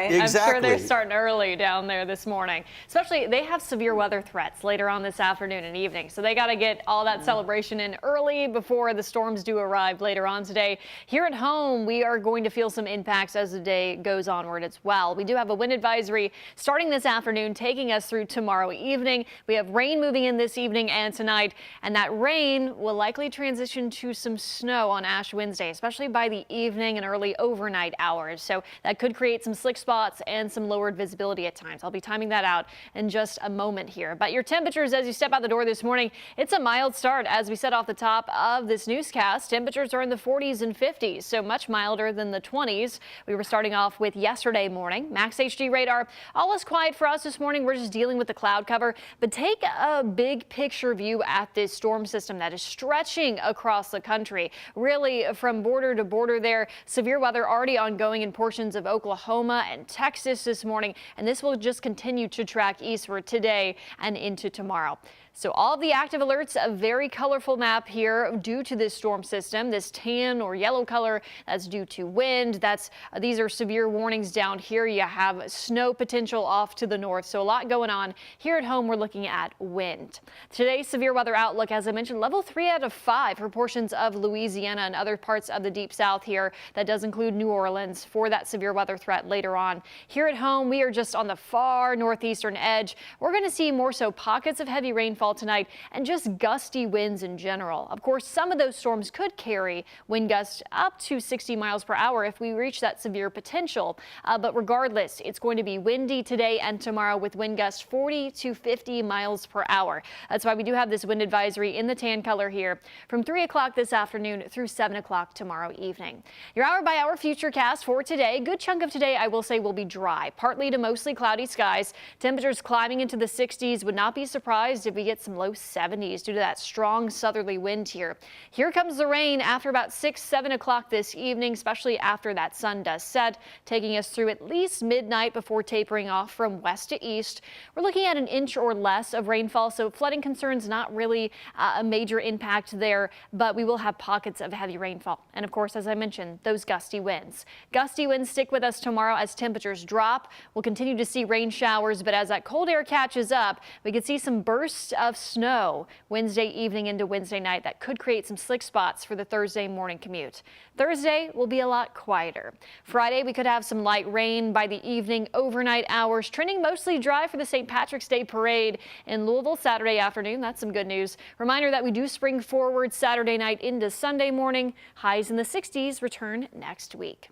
Exactly. I'm sure they're starting early down there this morning. Especially, they have severe weather threats later on this afternoon and evening. So they got to get all that celebration in early before the storms do arrive later on today. Here at home, we are going to feel some impacts as the day goes onward as well. We do have a wind advisory starting this afternoon, taking us through tomorrow evening. We have rain moving in this evening and tonight, and that rain will likely transition to some snow on Ash Wednesday, especially by the evening and early overnight hours. So that could create some slick spots and some lowered visibility at times. I'll be timing that out in just a moment here. But your temperatures as you step out the door this morning, it's a mild start. As we said off the top of this newscast, temperatures are in the 40s and 50s, so much milder than the 20s. We were starting off with yesterday morning. Max HD radar, all is quiet for us this morning. We're just dealing with the cloud cover, but take a big picture view at this storm system that is stretching across the country, really from border to border there. Severe weather already ongoing in portions of Oklahoma and Texas this morning, and this will just continue to track eastward today and into tomorrow. So all of the active alerts, a very colorful map here due to this storm system. This tan or yellow color, that's due to wind. These are severe warnings down here. You have snow potential off to the north, so a lot going on. Here at home, we're looking at wind. Today's severe weather outlook, as I mentioned, level 3 out of 5 for portions of Louisiana and other parts of the deep south here. That does include New Orleans for that severe weather threat later on. Here at home, we are just on the far northeastern edge. We're going to see more so pockets of heavy rainfall tonight and just gusty winds in general. Of course, some of those storms could carry wind gusts up to 60 miles per hour if we reach that severe potential. But regardless, it's going to be windy today and tomorrow with wind gusts 40 to 50 miles per hour. That's why we do have this wind advisory in the tan color here from 3 o'clock this afternoon through 7 o'clock tomorrow evening. Your hour by hour futurecast for today. Good chunk of today, I will say, will be dry, partly to mostly cloudy skies. Temperatures climbing into the 60s. Would not be surprised if we get some low 70s due to that strong southerly wind here. Here comes the rain after about 6-7 o'clock this evening, especially after that sun does set, taking us through at least midnight before tapering off from west to east. We're looking at an inch or less of rainfall, so flooding concerns not really a major impact there, but we will have pockets of heavy rainfall. And of course, as I mentioned, those gusty winds. Gusty winds stick with us tomorrow as temperatures drop. We'll continue to see rain showers, but as that cold air catches up, we could see some bursts of snow Wednesday evening into Wednesday night that could create some slick spots for the Thursday morning commute. Thursday will be a lot quieter. Friday, we could have some light rain by the evening, overnight hours, trending mostly dry for the St. Patrick's Day parade in Louisville Saturday afternoon. That's some good news. Reminder that we do spring forward Saturday night into Sunday morning. Highs in the 60s return next week.